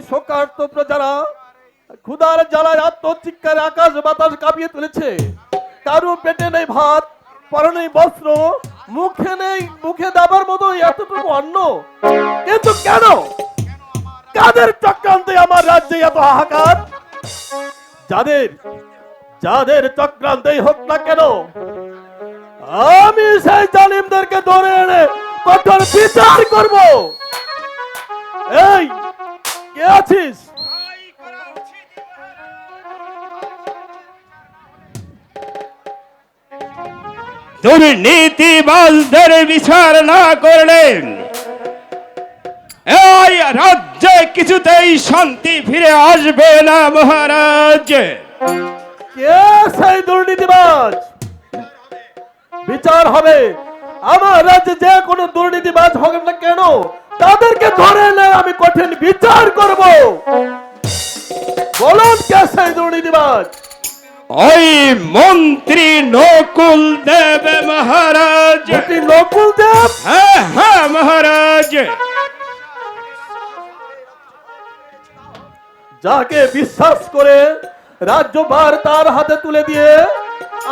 শোকার্ত প্রজারা ক্ষুধার জ্বালায় আত্মচিৎকারে আকাশ বাতাস কাঁপিয়ে তুলেছে। কারো পেটে নেই ভাত, পরনে নেই বস্ত্র, মুখে দাবার মতো এতটুকু অন্ন। কিন্তু কেন, কাদের চক্রান্তে আমার রাজ্যে এত হাহাকার? যাদের যাদের চক্রান্তেই হোক না কেন, আমি সেই জালিমদেরকে ধরে এনে কঠোর বিচার করব। এই কে আছিস? দুর্নীতিবাজদের বিচার না করলে এই রাজ্যে কিছুতেই শান্তি ফিরে আসবে না মহারাজ। কে সেই দুর্নীতিবাজ? বিচার হবে। আমার রাজ্যে যে কোনো দুর্নীতিবাজ হোক না কেন, তাদেরকে ধরে এনে আমি কঠিন বিচার করব। বলুন কে সেই দুর্নীতিবাজ? ওই মন্ত্রী নকুল দেব মহারাজ। নকুল দেব? হ্যাঁ হ্যাঁ মহারাজ। যাকে বিশ্বাস করে রাজ্যভার তার হাতে তুলে দিয়ে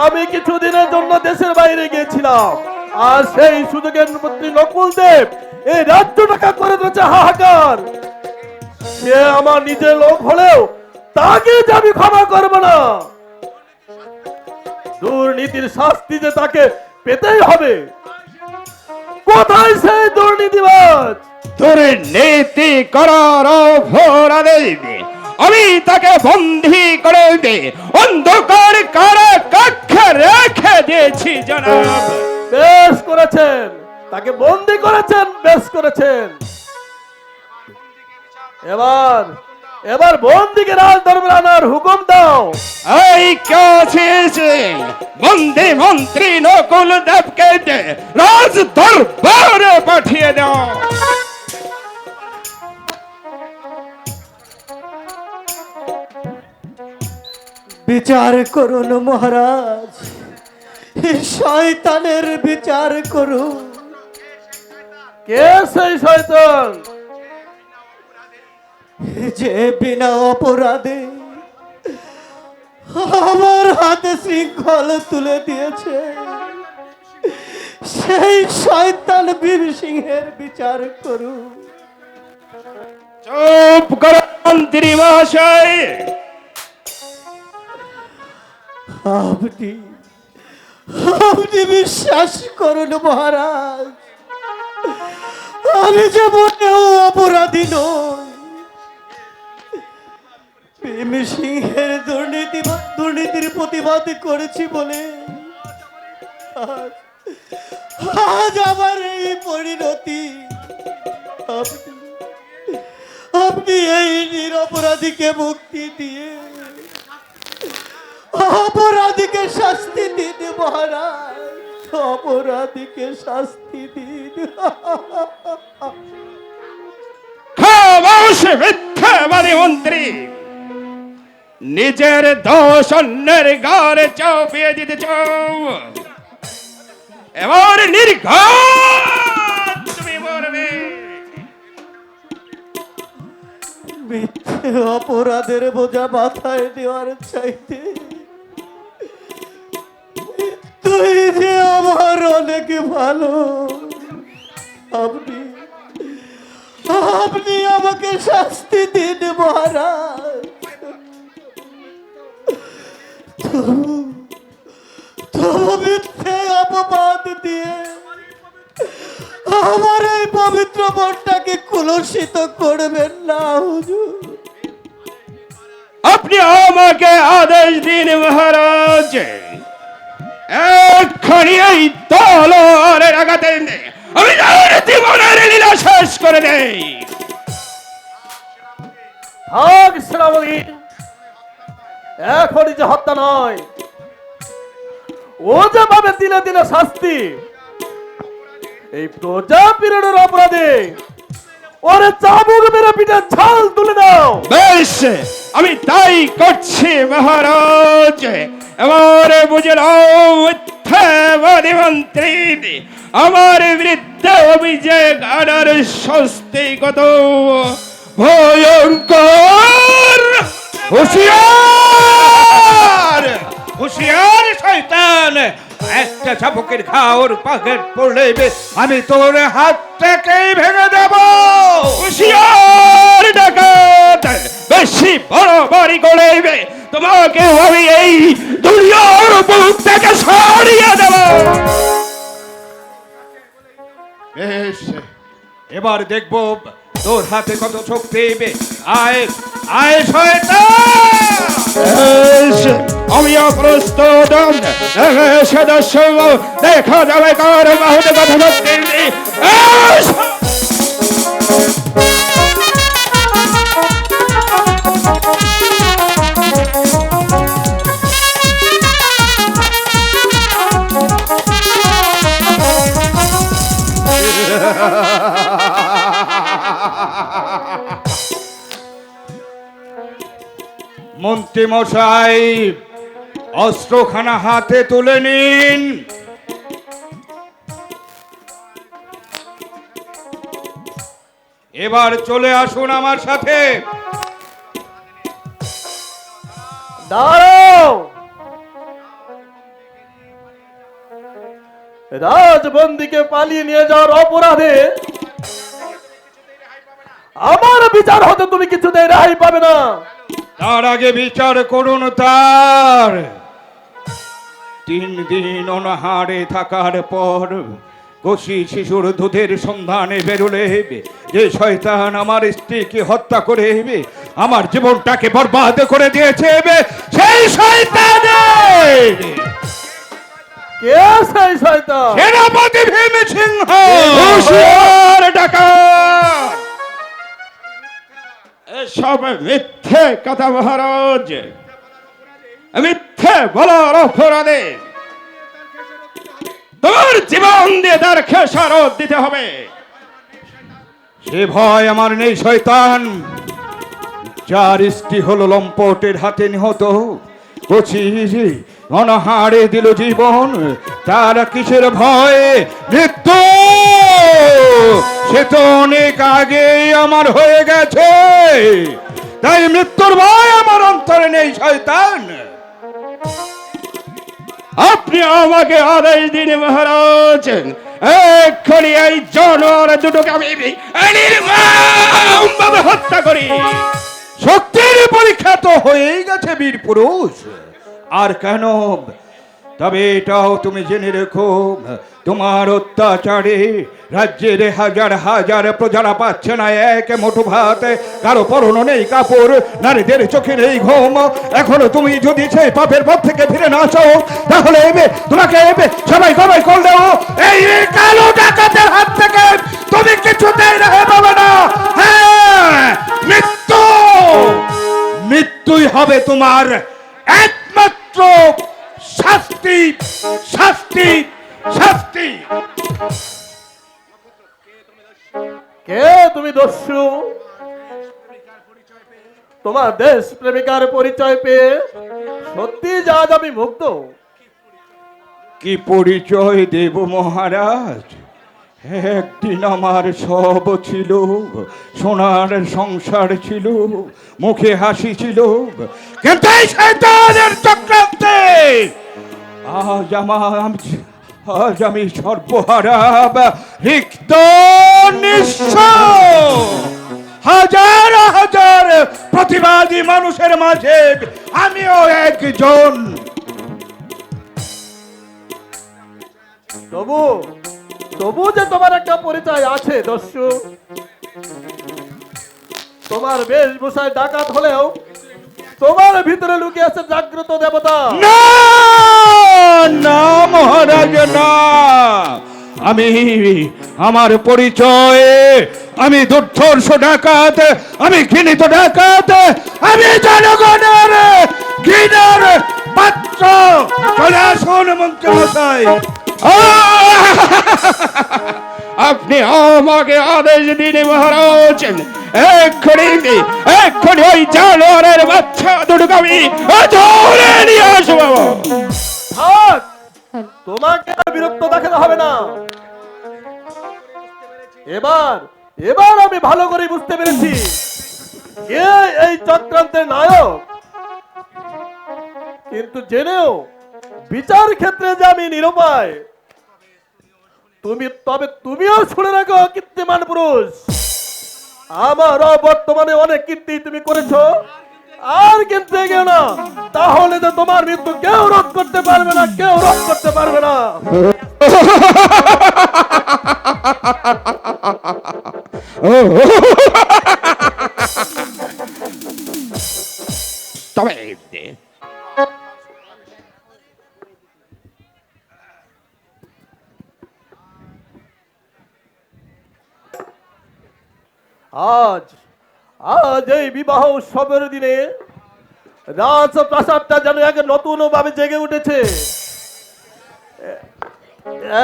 আমি কিছুদিনের জন্য দেশের বাইরে গিয়েছিলাম, আর সেই সুযোগের মন্ত্রী নকুল দেব এই রাজ্যটাকে করে দিয়েছে হাহাকার। সে আমার নিজের লোক হলেও তাকে যে আমি ক্ষমা করব না। দুর্নীতির শাস্তি যে তাকে পেতেই হবে। কোথায় সেই দুর্নীতিবাজ? দুর্নীতি করার অপরাধে আমি তাকে বন্দী করে অন্ধকার কারাকক্ষে রেখে দিয়েছি জনাব। বেশ করেছেন, তাকে বন্দী করেছেন, বেশ করেছেন। এবার বন্দীকে রাজ দরবারে আনার হুকুম দাও। এই কাছে বন্দী মন্ত্রী নকুল দেবকে রাজ দরবারে পাঠিয়ে দাও। বিচার করুন মহারাজ, শয়তানের বিচার করুন। কে সেই শয়তান? যে বিনা অপরাধে আমার হাতে শৃঙ্খল তুলে দিয়েছে, সেই শয়তান বীর সিংহের বিচার করুন। চুপ করো মন্ত্রী মহাশয়। আপনি বিশ্বাস করুন মহারাজ, আমি যে মোটেও অপরাধী নই। ভীম সিংহের দুর্নীতির প্রতিবাদ করেছি বলে আজ আমার এই পরিণতি। আপনি এই নিরপরাধীকে মুক্তি দিয়ে অপরাধীকে শাস্তি দিন মহারাজ, অপরাধীকে শাস্তি দিন। মিথ্যাবাদী মন্ত্রী, নিজের দোষ অন্যের ঘরে চাপিয়ে দিতে চাও। এবার নির্ঘাত তুমি মরবে। মিথ্যে অপরাধের বোঝা মাথায় দেওয়ার চাইতে তুই যে আমার অনেক ভালো। আপনি আমাকে শাস্তি দিন মহারাজ। তবু মিথ্যে অপবাদ দিয়ে আমার এই পবিত্র মনটাকে কলুষিত করবেন না হুজুর। আপনি আমাকে আদেশ দিন মহারাজ, এক্ষুনি এই তলোয়ারের আঘাতে আমি জীবনের লীলা শেষ করে দেই। থাক সেনাপতি, এখনই যে হত্যা নয়, ও যে পাবে দিনে দিনে শাস্তি। এই প্রজা পীড়নের অপরাধে ওরে চাবুক মেরে পিঠে ছাল তুলে দাও। বেশ, আমি তাই করছি মহারাজ। এবারে বুঝলাম মিথ্যাবাদী মন্ত্রী আমার বিরুদ্ধে অভিযোগ আনার স্বস্তি কত। ভয়ঙ্কর! হুঁশিয়ার! হুঁশিয়ার শয়তান! একটা চাবুকের ঘাওর পাগের পড়লে আমি তোর হাতটাকেই ভেঙে দেব! হুঁশিয়ার ডাকাত! বেশি বড় বাড়ি গড়ে তোমাকে আমি এই দুনিয়ার বুক থেকে সরিয়ে দেব! বেশ, এবার দেখবো তোর হাতে কত শক্তি। আয় আয় শয়তান! আমি অপ্রস্তুত। সদস্য দেখা যাবে কার বাহুতে কথা শক্তি। মন্ত্রী মশাই, অস্ত্রখানা হাতে তুলে নিন। এবার চলে আসুন আমার সাথে। দাঁড়াও, রাজবন্দীকে পালিয়ে নিয়ে যাওয়ার অপরাধে আমার বিচার হতে তুমি কিছুতেই রেহাই পাবে না। তার আগে বিচার করুন তার। 3 দিন অনাহারে থাকার পর কোশি শিশুর দুধের সন্ধানে বেরোলে যে শয়তান আমার স্ত্রীকে হত্যা করে আমার জীবনটাকে বরবাদ করে দিয়েছে, সেই শয়তানের কে সেই শয়তান? সেনাপতি ভীম সিংহ। হুঁশিয়ার ডাকাত! এসব মিথ্যে কথা মহারাজ, মিথ্যে বলার অপরাধে তোমার জীবন দিয়ে তার খেসারত দিতে হবে। সে ভয় আমার নেই শয়তান। যার স্ত্রী হলো লম্পটের হাতে নিহত, কচি অনাহারে দিল জীবন, তার কিসের ভয়? মৃত্যু সে তো অনেক আগেই আমার হয়ে গেছে, তাই মৃত্যুর ভয় আমার অন্তরে নেই শয়তান। আপনি আমাকে আদেশ দিন মহারাজ, এক্ষুনি এই জানোয়ার দুটোকে আমি নির্মমভাবে হত্যা করি। শক্তির পরীক্ষা তো হয়েই গেছে বীর পুরুষ, আর কেন? তবে এটাও তুমি জেনে রেখো, তোমার অত্যাচারে রাজ্যের হাজার হাজার প্রজারা পাচ্ছে না এক মুঠো ভাত, কারো পরনে নেই কাপড়, নারীদের চোখে নেই ঘুম। এখনো তুমি যদি সেই পাপের পথ থেকে ফিরে না আসো, তাহলে তোমাকে সবাই সবাই করলেও এই কালো ডাকাতের হাত থেকে তুমি কিছুতেই রেহাই পাবে না। হ্যাঁ, মৃত্যু, মৃত্যুই হবে তোমার একমাত্র শাস্তি, শাস্তি, শাস্তি। কে তুমি দস্যু? তোমার দেশ প্রেমিকার পরিচয় পেয়ে সত্যি যা আজ আমি মুগ্ধ। কি পরিচয় দেব মহারাজ? একদিন আমার সব ছিল, সোনার সংসার ছিল, মুখে হাসি ছিল, কিন্তু এই শয়তানের চক্রান্তে আজ আমি সর্বহারা, রিক্ত, নিঃস্ব। হাজার হাজার প্রতিবাদী মানুষের মাঝে আমিও একজন। তবু তবু যে তোমার একটা পরিচয় আছে দস্যু। তোমার বেশভূষায় ডাকাত হলেও তোমার ভিতরে লুকিয়ে আছে জাগ্রত দেবতা। না না মহারাজ, না। আমি আমার পরিচয়ে আমি দুর্ধর্ষ ডাকাত, আমি ঘৃণিত ডাকাত, আমি জনগণের ঘৃণার পাত্র। চলে আসুন মন্ত্রী মশাই, আপনি আমাকে আদেশ দিন মহারাজ, এক্ষুনি ওই জানোয়ারের বাচ্চা দুটোকে আমি ধরে নিয়ে আসবো। থাক, তোমাকে আর বিরক্ত দেখাতে হবে না। এবার আমি ভালো করে বুঝতে পেরেছি কে এই চক্রান্তের নায়ক, কিন্তু জেনেও বিচার ক্ষেত্রে যে আমি নিরুপায়। তুমিও শুনে রাখো কীর্তিমান পুরুষ, আমারও বর্তমানে অনেক কীর্তি তুমি করেছো, আর কিন্তু এগিয়ে না, তাহলে তো তোমার মৃত্যু কেউ রোধ করতে পারবে না, কেউ রোধ করতে পারবে না। তবে আজ আজ এই বিবাহ উৎসবের দিনে রাজপ্রাসাদটা যেন এক নতুন ভাবে জেগে উঠেছে।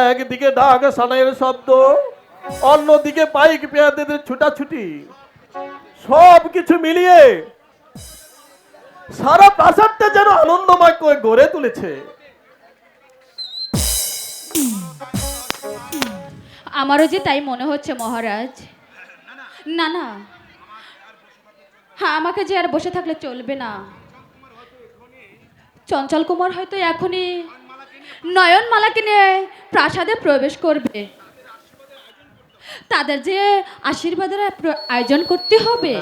একদিকে ডাক সানাইয়ের শব্দ, অন্যদিকে পাইক পেয়াদের ছুটাছুটি, সব কিছু মিলিয়ে সারা প্রাসাদটা যেন আনন্দময় করে গড়ে তুলেছে। আমারও যে তাই মনে হচ্ছে মহারাজ। না না, হ্যাঁ, আমাকে যে আর বসে থাকলে চলবে না। চঞ্চল কুমার হয়তো এখনই নয়নমালাকে নিয়ে প্রাসাদে প্রবেশ করবে, তাদের যে আশীর্বাদের আয়োজন করতে হবে।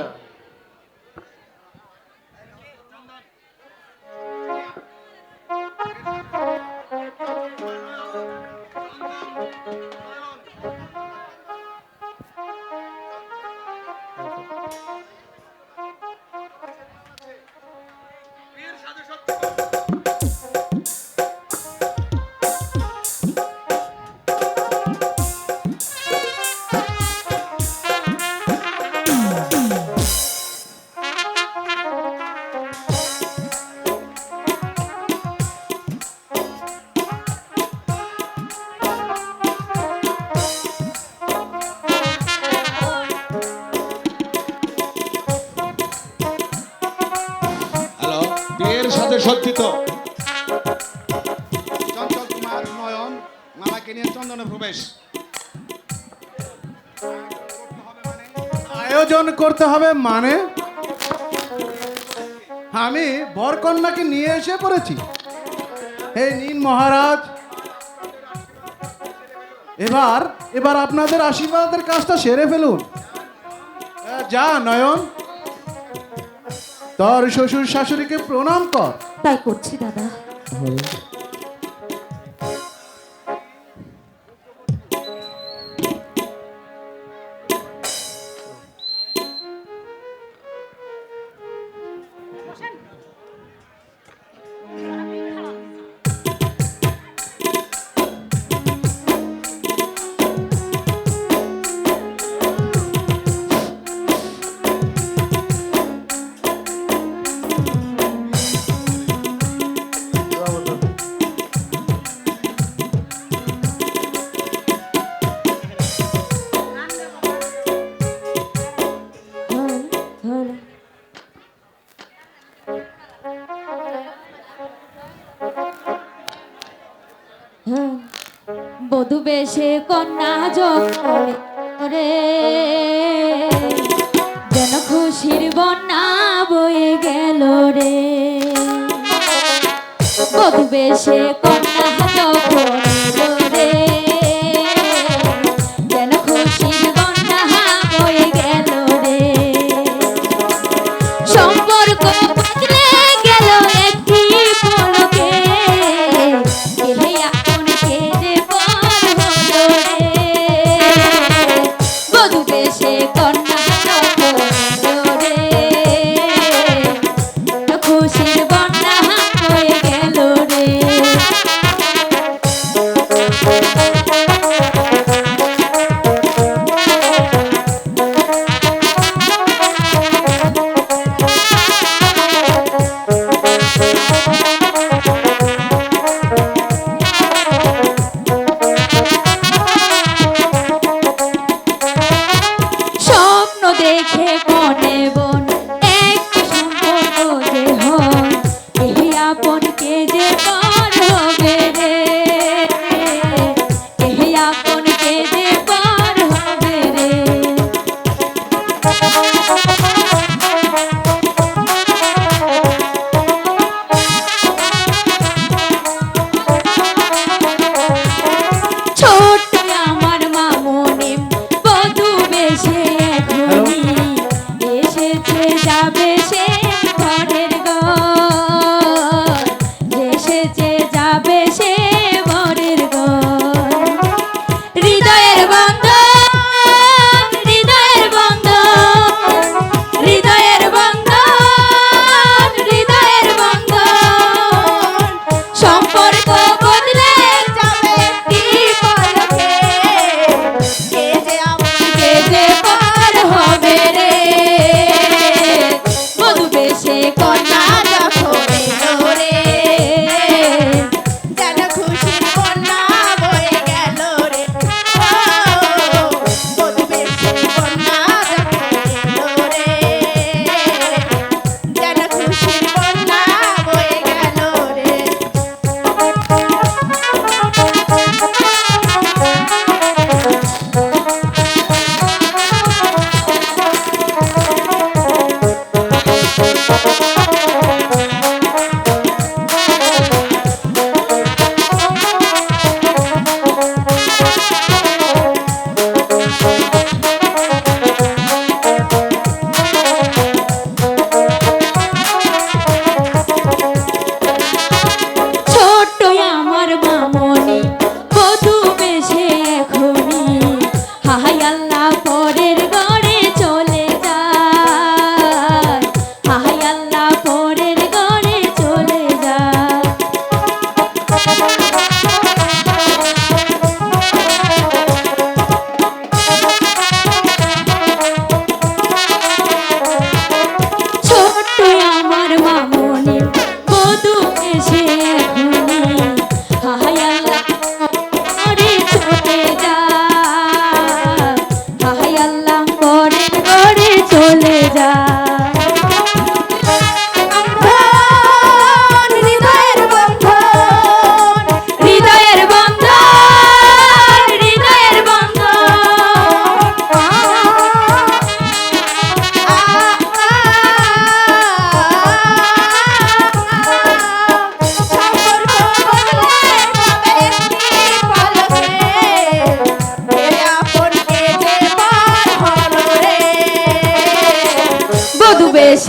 বিয়ের সাথে সজ্জিত চঞ্চল কুমার নয়ন মালাকে নিয়ে চন্দনে প্রবেশ। আয়োজন করতে হবে মানে আমি বরকন্যাকে নিয়ে এসে পড়েছি। হে নিন মহারাজ, এবার আপনাদের আশীর্বাদের কাজটা সেরে ফেলুন। যা নয়ন, তোর শ্বশুর শাশুড়িকে প্রণাম কর। তাই করছি দাদা। বধূ বেশে কন্যা রে, যেন খুশির বন্যা বয়ে গেল রে। বধূ বেশে কন্যা রে, যেন খুশির বন্যা বয়ে গেল রে। সম্পর্ক বদলে গেল একটি পলকে, এলে আপন কেঁদে পর হলো রে। বধূ বেশে কন্যা রে, খুশির বন্যা হয়ে গেল রে। স্বপ্ন দেখে মনে বন একটি সম্পর্ক যে হয়, এই আপনকে যে পার হবে রে। এই আপনকে যে পার হবে রে।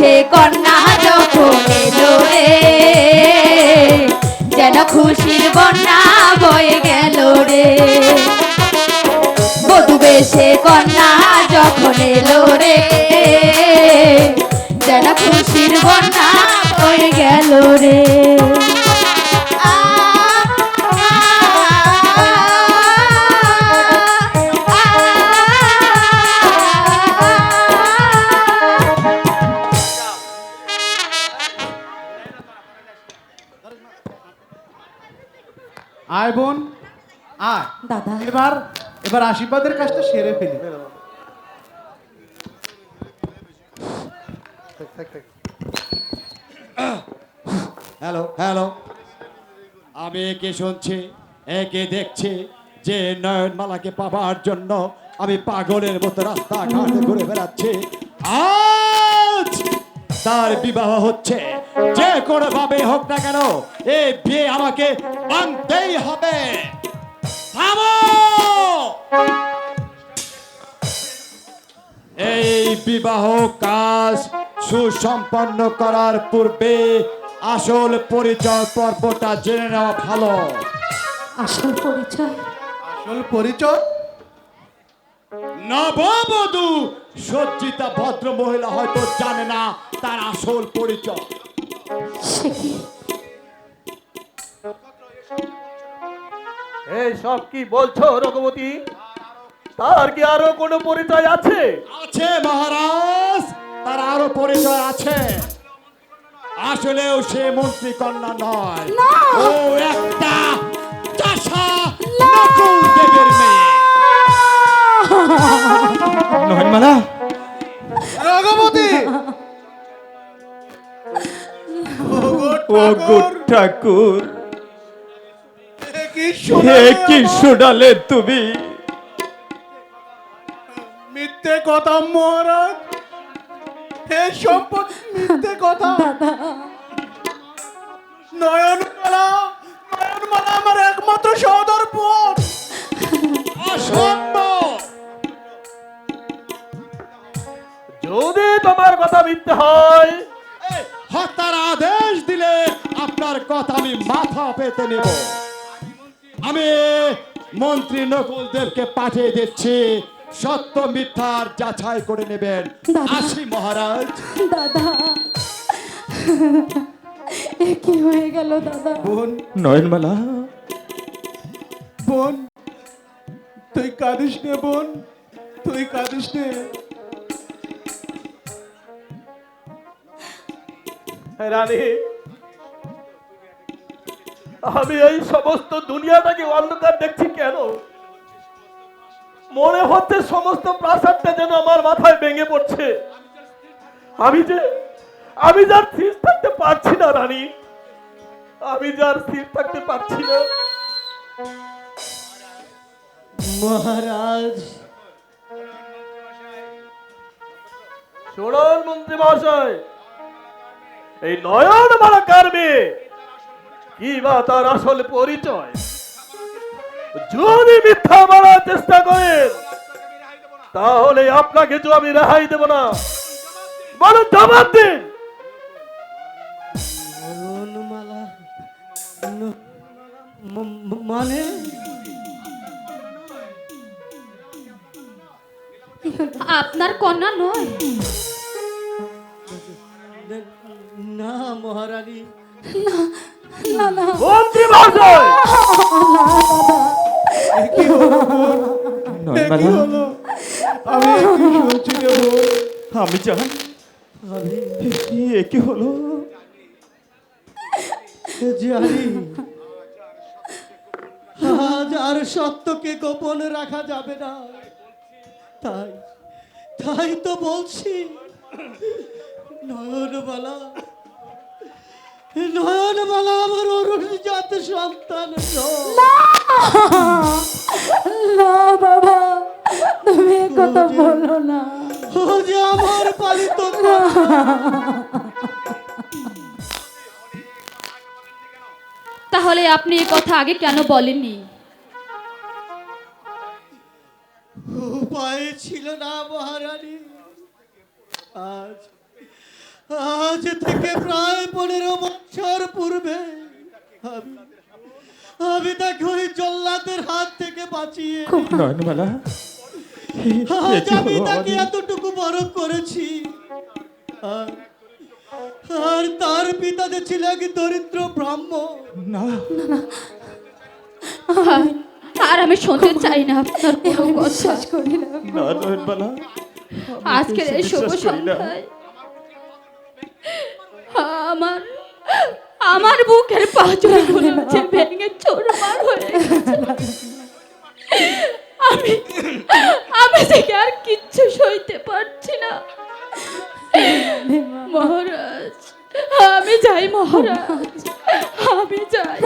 বেশে কন্যা যখন এলো রে, যেন খুশির বন্যা বয়ে গেল রে। বধূ বেশে কন্যা যখন এলো রে, যেন খুশির বন্যা বয়ে গেল রে। আয় বোন আয় দাদা এবার এবার আশীর্বাদের কাজটা সেরে ফেলি। হ্যালো হ্যালো, আমি একে শুনছি, একে দেখছি যে নয়নমালাকে পাবার জন্য আমি পাগলের মতো রাস্তাঘাটে ঘুরে বেড়াচ্ছি। আজ তার বিবাহ হচ্ছে, যে কোনো ভাবে হোক না কেন এই বিয়ে আমাকে মানতেই হবে। থামো! এই বিবাহ কাজ সুসম্পন্ন করার পূর্বে আসল পরিচয় পর্বটা জেনে নেওয়া ভালো। আসল পরিচয়? আসল পরিচয়? নববধূ সজ্জিতা ভদ্র মহিলা হয়তো জানে না তার আসল পরিচয়। সে কি? এই সব কি বলছো রঘুপতি? তার কি আরো কোনো পরিচয় আছে? আছে মহারাজ, তার আরো পরিচয় আছে। আসলেও সে মন্ত্রী কন্যা নয়, ও একটা চাষা নকুল দেবের মেয়ে। নয়নমালা, রঘুপতি ও গুড ঠাকুর, কি হে কি শোনালে তুমি? মিথ্যে কথা মহারাজ, হে সম্পদ মিথ্যে কথা। নয়নমালা, নয়নমালা আমার একমাত্র সহোদর বোন। অসম্ভব! যদি তোমার কথা মিথ্যে হয়, এই, হত্যার আদেশ দিলে আপনার কথা আমি মাথা পেতে নেব। আমি মন্ত্রী নকুলদেবকে পাঠিয়ে দিচ্ছি, সত্য মিথ্যার যাচাই করে নেবেন। আসি মহারাজ। দাদা এ কি হয়ে গেল দাদা? বোন, নয়নমালা, বোন তুই কাঁদিস নে বোন, তুই কাঁদিস নে। রানী, আমি এই সমস্ত দুনিয়াটাকে অন্ধকার দেখছি কেন? মনে হচ্ছে সমস্ত প্রাসাদটা যেন আমার মাথায় ভেঙে পড়ছে। আমি যার স্থির থাকতে পারছি না রানী, আমি যার স্থির থাকতে পারছি না। মহারাজ, শুনুন মন্ত্রী মহাশয়, এই নয়নমালা কার মেয়ে, কি বা তার আসল পরিচয়? যদি মিথ্যা বলার চেষ্টা করেন তাহলে আপনাকে তো আমি রেহাই দেব না। বলুন, জবাব দিন। নয়নমালা মানে আপনার কন্যা নয়? না মহারানী, না না মন্ত্রী মহাশয়, কি হলো বোন? এ কি নয়নমালা, হলো? আমি কি শুনছি রে বোন? আমি জান, এ কি হলো? জানি আজ আর সত্যকে গোপন রাখা যাবে না, তাই তাই তো বলছি। নয়নমালা, নয়নমালা আমার অরুণজাত সন্তান না বাবা, তুমি এ কথা বলো না। ও যে আমার পালিত তাহলে আপনি এ কথা আগে কেন বলেননি? উপায় ছিল না মহারানী। আজ আজ থেকে প্রায় 15 বছর পূর্বে আমি আমি তাকে ওই জল্লাদের হাত থেকে বাঁচিয়ে নয়নমালা আজ আমি তাকে এতটুকু বড় করেছি। আর- আর তার পিতা যে ছিল এক দরিদ্র ব্রাহ্মণ। না আর আমি শুনতে চাই না আপনার কোনো কথা। না নয়নমালা আজকের এই শুভ বিশ্বাস করি না। সন্ধ্যায় আমার আমার বুকের পাঁজরগুলো যে ভেঙে চুরমার হয়ে গেছে। আমি আমি থেকে আর কিচ্ছু সইতে পারছি না মহারাজ। আমি যাই মহারাজ, আমি যাই।